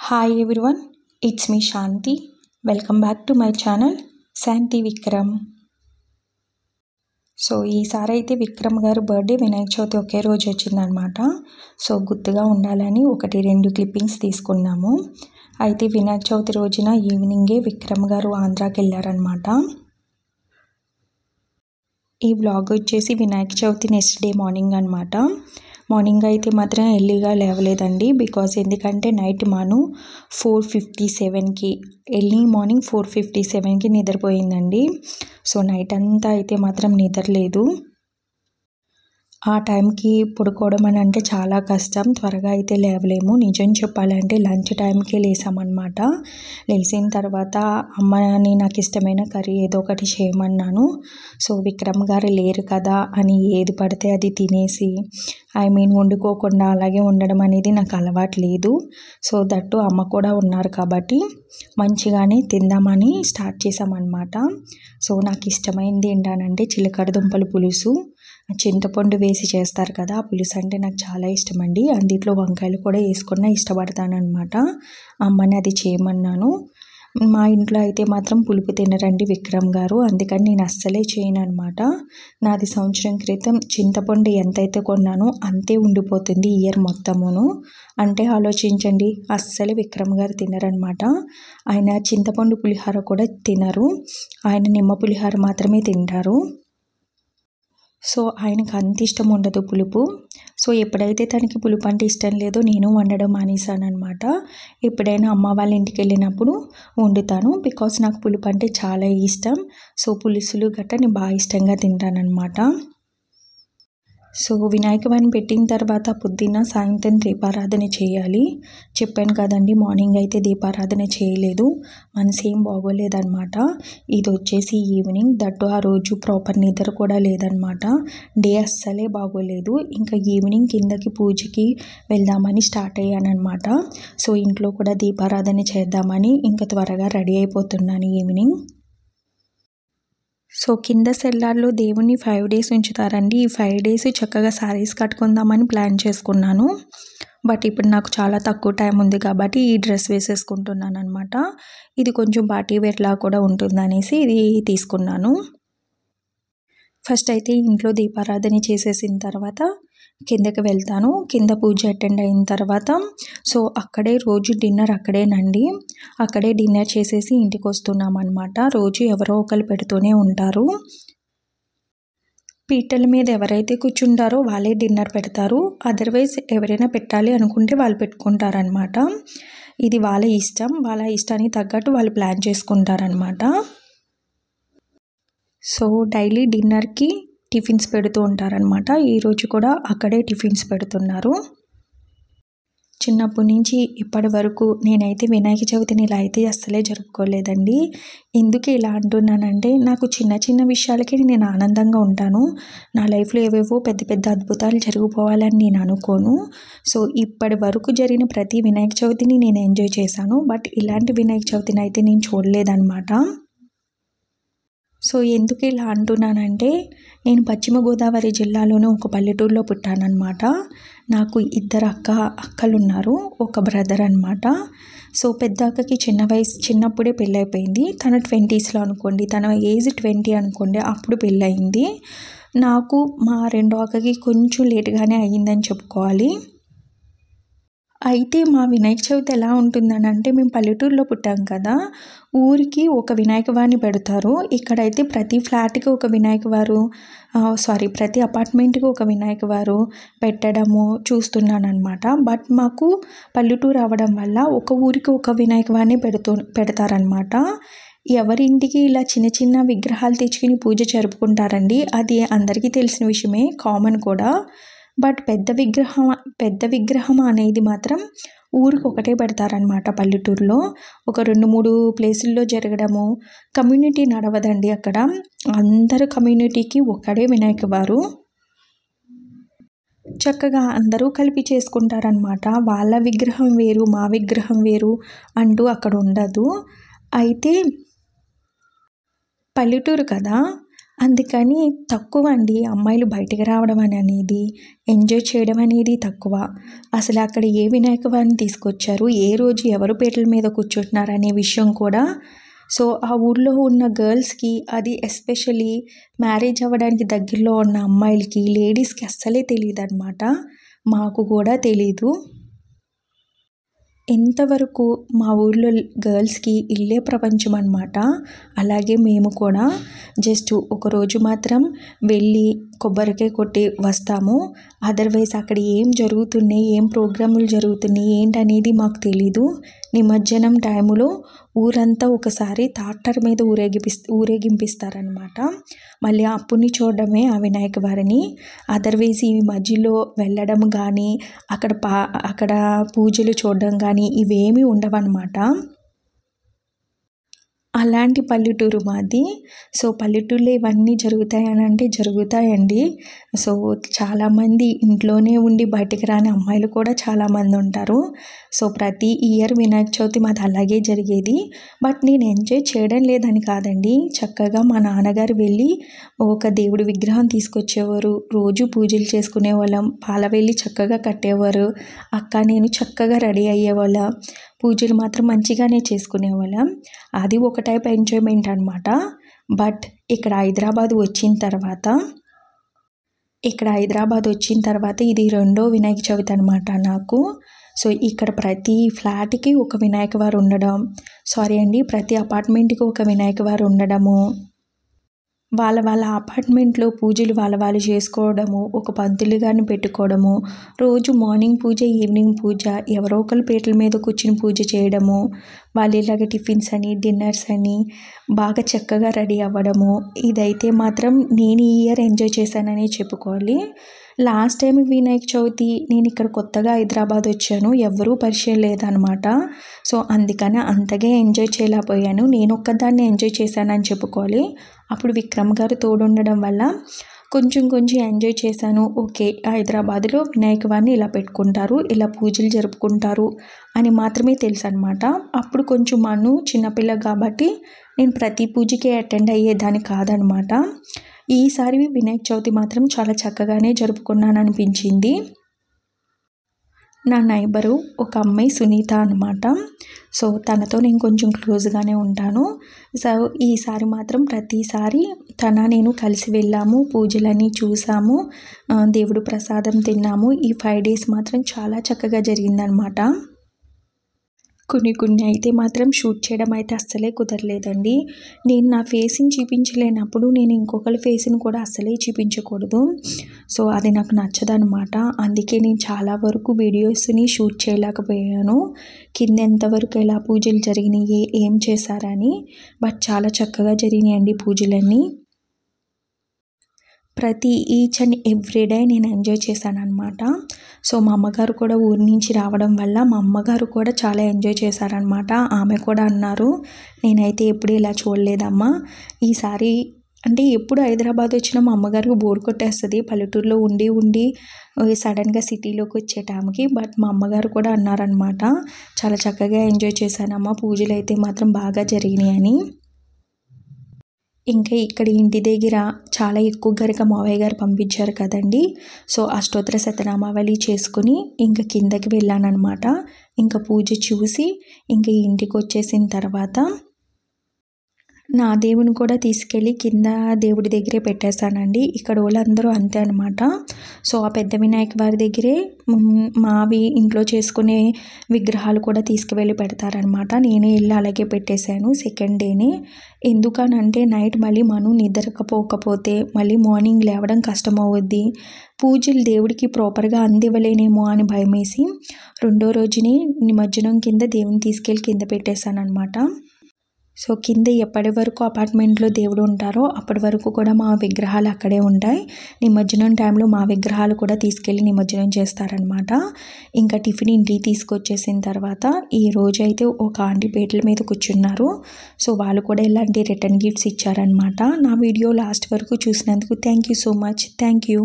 Hi everyone, it's me Shanti. Welcome back to my channel Shanti Vikram. So ఈసారి అయితే విక్రమ్ గారు birthday Vinayaka Chavithi ఒకే రోజు వచ్చిందనమాట. సో గుర్తుగా ఉండాలని 1-2 క్లిప్పింగ్స్ తీసుకున్నాము. అయితే వినాయక చవితి రోజున ఈవినింగే విక్రమ్ గారు ఆంధ్రాకి వెళ్ళారనమాట. ఈ వ్లాగ్ వచ్చేసి Vinayaka Chavithi next day morning అనమాట. మార్నింగ్ అయితే మాత్రం ఎర్లీగా లేవలేదండి, బికాజ్ ఎందుకంటే నైట్ 4:57కి ఎర్లీ మార్నింగ్ 4:57కి నిద్రపోయిందండి. సో నైట్ అంతా అయితే మాత్రం నిద్రలేదు. ఆ టైంకి పడుకోవడం అని అంటే చాలా కష్టం, త్వరగా అయితే లేవలేము. నిజం చెప్పాలంటే లంచ్ టైంకే లేసామన్నమాట. లేచిన తర్వాత అమ్మని నాకు ఇష్టమైన కర్రీ ఏదో ఒకటి చేయమన్నాను. సో విక్రమ్ గారు లేరు కదా అని ఏది పడితే అది తినేసి వండుకోకుండా అలాగే ఉండడం అనేది నాకు అలవాటు లేదు. సో దట్టు అమ్మ కూడా ఉన్నారు కాబట్టి మంచిగానే తిందామని స్టార్ట్ చేసామన్నమాట. సో నాకు ఇష్టమైంది ఏంటంటే చిలకడ దుంపల పులుసు, చింతపండు వేసి చేస్తారు కదా, ఆ పులుసు అంటే నాకు చాలా ఇష్టం అండి. అందులో వంకాయలు కూడా వేసుకున్నా ఇష్టపడతానమాట. అమ్మని అది చేయమన్నాను. మా ఇంట్లో అయితే మాత్రం పులుపు తినరండి విక్రమ్ గారు, అందుకని నేను అస్సలే చేయను అనమాట. నాది సంవత్సరం క్రితం చింతపండు ఎంతైతే కొన్నానో అంతే ఉండిపోతుంది ఇయర్ మొత్తమును. అంటే ఆలోచించండి, అస్సలు విక్రమ్ గారు తినరనమాట. ఆయన చింతపండు పులిహోర కూడా తినరు, ఆయన నిమ్మ పులిహోర మాత్రమే తింటారు. సో ఆయనకు అంత ఇష్టం ఉండదు పులుపు. సో ఎప్పుడైతే తనకి పులుపు అంటే ఇష్టం లేదో నేను వండడం మానేశాను అనమాట. ఎప్పుడైనా అమ్మ వాళ్ళ ఇంటికి వెళ్ళినప్పుడు వండుతాను, బికాస్ నాకు పులుపు అంటే చాలా ఇష్టం. సో పులుసులు గట్రా నేను బాగా ఇష్టంగా తింటానమాట. సో వినాయకవాన్ని పెట్టిన తర్వాత పొద్దున్న సాయంత్రం దీపారాధన చేయాలి. చెప్పాను కదండి, మార్నింగ్ అయితే దీపారాధన చేయలేదు, మనసు ఏం బాగోలేదన్నమాట. ఇది వచ్చేసి ఈవినింగ్, దట్టు ఆ రోజు ప్రాపర్ నిద్ర కూడా లేదనమాట. డే అస్సలే బాగోలేదు. ఇంకా ఈవినింగ్ కిందకి పూజకి వెళ్దామని స్టార్ట్ అయ్యానమాట. సో ఇంట్లో కూడా దీపారాధన చేద్దామని ఇంకా త్వరగా రెడీ అయిపోతున్నాను ఈవినింగ్. సో కింద సెల్లార్లో దేవుణ్ణి 5 days ఉంచుతారండి. ఈ 5 days చక్కగా శారీస్ కట్టుకుందామని ప్లాన్ చేసుకున్నాను. బట్ ఇప్పుడు నాకు చాలా తక్కువ టైం ఉంది కాబట్టి ఈ డ్రెస్ వేసేసుకుంటున్నాను అనమాట. ఇది కొంచెం పార్టీ వేర్లా కూడా ఉంటుందనేసి ఇది తీసుకున్నాను. ఫస్ట్ అయితే ఇంట్లో దీపారాధన చేసేసిన తర్వాత కిందకి వెళ్తాను. కింద పూజ అటెండ్ అయిన తర్వాత సో అక్కడే రోజు డిన్నర్ అక్కడేనండి. అక్కడే డిన్నర్ చేసేసి ఇంటికి వస్తున్నాం అనమాట. రోజు ఎవరో ఒకరు పెడుతూనే ఉంటారు. పీటల మీద ఎవరైతే కూర్చుంటారో వాళ్ళే డిన్నర్ పెడతారు, అదర్వైజ్ ఎవరైనా పెట్టాలి అనుకుంటే వాళ్ళు పెట్టుకుంటారనమాట. ఇది వాళ్ళ ఇష్టం, వాళ్ళ ఇష్టానికి తగ్గట్టు వాళ్ళు ప్లాన్ చేసుకుంటారనమాట. సో డైలీ డిన్నర్కి టిఫిన్స్ పెడుతూ ఉంటారనమాట. ఈరోజు కూడా అక్కడే టిఫిన్స్ పెడుతున్నారు. చిన్నప్పటి నుంచి ఇప్పటి వరకు నేనైతే వినాయక చవితిని ఇలా అయితే అస్సలే జరుపుకోలేదండి. ఎందుకు ఇలా అంటున్నానంటే, నాకు చిన్న చిన్న విషయాలకి నేను ఆనందంగా ఉంటాను. నా లైఫ్లో ఏవేవో పెద్ద పెద్ద అద్భుతాలు జరిగిపోవాలని నేను అనుకోను. సో ఇప్పటి వరకు జరిగిన ప్రతి వినాయక చవితిని నేను ఎంజాయ్ చేశాను, బట్ ఇలాంటి వినాయక చవితిని అయితే నేను చూడలేదన్నమాట. సో ఎందుకు ఇలా అంటున్నానంటే, నేను పశ్చిమ గోదావరి జిల్లాలోని ఒక పల్లెటూరులో పుట్టానన్నమాట. నాకు 2 అక్కలు ఉన్నారు, ఒక బ్రదర్ అనమాట. సో పెద్ద అక్కకి చిన్నప్పుడే పెళ్ళైపోయింది. తన 20sలో అనుకోండి, తన ఏజ్ 20 అనుకోండి, అప్పుడు పెళ్ళయింది. నాకు మా రెండో అక్కకి కొంచెం లేట్గానే అయ్యిందని చెప్పుకోవాలి. అయితే మా వినాయక చవితి ఎలా ఉంటుందని అంటే, మేము పల్లెటూరులో పుట్టాం కదా, ఊరికి ఒక వినాయకవారిని పెడతారు. ఇక్కడైతే ప్రతి ఫ్లాట్కి ఒక ప్రతి అపార్ట్మెంట్కి ఒక వినాయకవారు పెట్టడము చూస్తున్నానమాట. బట్ మాకు పల్లెటూరు అవ్వడం వల్ల ఒక ఊరికి ఒక వినాయకవారిని పెడతారనమాట. ఎవరింటికి ఇలా చిన్న చిన్న విగ్రహాలు తెచ్చుకుని పూజ జరుపుకుంటారండి, అది అందరికీ తెలిసిన విషయమే, కామన్ కూడా. బట్ పెద్ద విగ్రహం అనేది మాత్రం ఊరికి ఒకటే పెడతారనమాట. పల్లెటూరులో ఒక 2-3 ప్లేసుల్లో జరగడము, కమ్యూనిటీ నడవదండి అక్కడ. అందరు కమ్యూనిటీకి ఒక్కడే వినాయకవారు. చక్కగా అందరూ కలిపి చేసుకుంటారనమాట. వాళ్ళ విగ్రహం వేరు, మా విగ్రహం వేరు అంటూ అక్కడ ఉండదు. అయితే పల్లెటూరు కదా, అందుకని తక్కువ అండి అమ్మాయిలు బయటికి రావడం అనేది, ఎంజాయ్ చేయడం అనేది తక్కువ. అసలు అక్కడ ఏ వినాయక వారిని తీసుకొచ్చారు, ఏ రోజు ఎవరు పీటల మీద కూర్చుంటున్నారు అనే విషయం కూడా సో ఆ ఊర్లో ఉన్న గర్ల్స్కి, అది ఎస్పెషలీ మ్యారేజ్ అవ్వడానికి దగ్గరలో ఉన్న అమ్మాయిలకి, లేడీస్కి అస్సలే తెలియదు అనమాట. మాకు కూడా తెలీదు. ఎంతవరకు మా ఊర్లో గర్ల్స్కి ఇల్లే ప్రపంచం అనమాట. అలాగే మేము కూడా జస్ట్ ఒకరోజు మాత్రం వెళ్ళి కొబ్బరికాయ కొట్టి వస్తాము. అదర్వైజ్ అక్కడ ఏం జరుగుతున్నాయి, ఏం ప్రోగ్రాములు జరుగుతున్నాయి ఏంటనేది మాకు తెలీదు. నిమజ్జనం టైములో ఊరంతా ఒకసారి ట్రాక్టర్ మీద ఊరేగింపిస్తారనమాట. మళ్ళీ అప్పుని చూడడమే ఆ వినాయక వారిని. అదర్వైజ్ ఈ మధ్యలో వెళ్ళడం కానీ, అక్కడ పూజలు చూడడం కానీ ఇవేమీ ఉండవన్నమాట. అలాంటి పల్లెటూరు మాది. సో పల్లెటూరులో ఇవన్నీ జరుగుతాయని అంటే జరుగుతాయండి. సో చాలామంది ఇంట్లోనే ఉండి బయటికి రాని అమ్మాయిలు కూడా చాలామంది ఉంటారు. సో ప్రతి ఇయర్ వినాయక చవితి మాది అలాగే జరిగేది. బట్ నేను ఎంజాయ్ చేయడం లేదని కాదండి, చక్కగా మా నాన్నగారు వెళ్ళి ఒక దేవుడి విగ్రహం తీసుకొచ్చేవారు. రోజు పూజలు చేసుకునేవాళ్ళం. పాలవెల్లి చక్కగా కట్టేవారు. అక్క నేను చక్కగా రెడీ అయ్యేవాళ్ళం. పూజలు మాత్రం మంచిగానే చేసుకునేవాళ్ళం. అది ఒక టైప్ ఎంజాయ్మెంట్ అనమాట. బట్ ఇక్కడ హైదరాబాద్ వచ్చిన తర్వాత ఇది రెండో వినాయక చవితి అనమాట నాకు. సో ఇక్కడ ప్రతి ఫ్లాట్కి ఒక వినాయక వారు ఉండడం, ప్రతి అపార్ట్మెంట్కి ఒక వినాయక వారు ఉండడము, వాళ్ళ అపార్ట్మెంట్లో పూజలు వాళ్ళు చేసుకోవడము, ఒక పంతులు గారిని పెట్టుకోవడము, రోజు మార్నింగ్ పూజ, ఈవినింగ్ పూజ, ఎవరో ఒకరు పీటల మీద కూర్చుని పూజ చేయడము, వాళ్ళు ఇలాగ టిఫిన్స్ అని, డిన్నర్స్ అని బాగా చక్కగా రెడీ అవ్వడము. ఇదైతే మాత్రం నేను ఈ ఇయర్ ఎంజాయ్ చేశానని చెప్పుకోవాలి. లాస్ట్ టైం వినాయక చవితి నేను ఇక్కడ కొత్తగా హైదరాబాద్ వచ్చాను, ఎవరూ పరిచయం లేదనమాట. సో అందుకని అంతగా ఎంజాయ్ చేయలేకపోయాను. నేను ఒక్కదాన్ని ఎంజాయ్ చేశానని చెప్పుకోవాలి. అప్పుడు విక్రమ్ గారు తోడుండడం వల్ల కొంచెం ఎంజాయ్ చేశాను. ఓకే, హైదరాబాద్లో వినాయక వారిని ఇలా పెట్టుకుంటారు, ఇలా పూజలు జరుపుకుంటారు అని మాత్రమే తెలుసు అనమాట. అప్పుడు కొంచెం చిన్నపిల్ల కాబట్టి నేను ప్రతి పూజకి అటెండ్ అయ్యేదాన్ని కాదనమాట. ఈసారి వినాయక చవితి మాత్రం చాలా చక్కగానే జరుపుకున్నాను అనిపించింది. నా నైబరు ఒక అమ్మాయి సునీత అనమాట. సో తనతో నేను కొంచెం క్లోజ్గానే ఉంటాను. సో ఈసారి మాత్రం ప్రతిసారి నేను కలిసి వెళ్ళాము, పూజలన్నీ చూసాము, దేవుడు ప్రసాదం తిన్నాము. ఈ 5 days మాత్రం చాలా చక్కగా జరిగిందనమాట. కొన్ని అయితే మాత్రం షూట్ చేయడం అయితే అస్సలే కుదరలేదండి. నేను నా ఫేస్ని చూపించలేనప్పుడు నేను ఇంకొకరి ఫేస్ని కూడా అస్సలే చూపించకూడదు. సో అది నాకు నచ్చదనమాట. అందుకే నేను చాలా వరకు వీడియోస్ని షూట్ చేయలేకపోయాను, కింద ఎంతవరకు ఎలా పూజలు జరిగినాయి, ఏం చేశారని. బట్ చాలా చక్కగా జరిగినాయండి పూజలన్నీ. ప్రతి ఈచ్ అండ్ ఎవ్రీ డే నేను ఎంజాయ్ చేశాను అనమాట. సో మా అమ్మగారు కూడా ఊరి నుంచి రావడం వల్ల మా అమ్మగారు కూడా చాలా ఎంజాయ్ చేశారనమాట. ఆమె కూడా అన్నారు, నేనైతే ఎప్పుడు ఇలా చూడలేదమ్మా, ఈసారి అంటే ఎప్పుడు హైదరాబాద్ వచ్చినా మా అమ్మగారికి బోర్ కొట్టేస్తుంది పల్లెటూరులో ఉండి సడన్గా సిటీలోకి వచ్చే టైంకి. బట్ మా అమ్మగారు కూడా అన్నారనమాట, చాలా చక్కగా ఎంజాయ్ చేశానమ్మా, పూజలు అయితే మాత్రం బాగా జరిగినాయి అని. ఇంకా ఇక్కడ ఇంటి దగ్గర చాలా ఎక్కువ గరిక మావయ్య గారు పంపించారు కదండి. సో అష్టోత్తర శతనామావళి చేసుకుని ఇంకా కిందకి వెళ్ళానమాట. ఇంకా పూజ చూసి ఇంకా ఇంటికి వచ్చేసిన తర్వాత నా దేవుని కూడా తీసుకెళ్ళి కింద దేవుడి దగ్గరే పెట్టేశానండి. ఇక్కడ వాళ్ళందరూ అంతే అనమాట. సో ఆ పెద్ద వినాయక వారి దగ్గరే మావి ఇంట్లో చేసుకునే విగ్రహాలు కూడా తీసుకువెళ్ళి పెడతారనమాట. నేనే వెళ్ళి అలాగే పెట్టేశాను సెకండ్ డేనే. ఎందుకనంటే నైట్ మళ్ళీ మనం నిద్రకపోకపోతే మళ్ళీ మార్నింగ్ లేవడం కష్టమవుద్ది, పూజలు దేవుడికి ప్రాపర్గా అందివ్వలేనేమో అని భయమేసి రెండో రోజునే నిమజ్జనం కింద దేవుని తీసుకెళ్ళి కింద పెట్టేశాను అనమాట. సో కింద ఎప్పటి వరకు అపార్ట్మెంట్లో దేవుడు ఉంటారో అప్పటి వరకు కూడా మా విగ్రహాలు అక్కడే ఉంటాయి. నిమజ్జనం టైంలో మా విగ్రహాలు కూడా తీసుకెళ్ళి నిమజ్జనం చేస్తారనమాట. ఇంకా టిఫిన్ ఇంటికి తీసుకొచ్చేసిన తర్వాత ఈ రోజు అయితే ఒక ఆంటీ పీటల మీద కూర్చున్నారు. సో వాళ్ళు కూడా ఇలాంటి రిటర్న్ గిఫ్ట్స్ ఇచ్చారనమాట. నా వీడియో లాస్ట్ వరకు చూసినందుకు thank you so much. Thank you.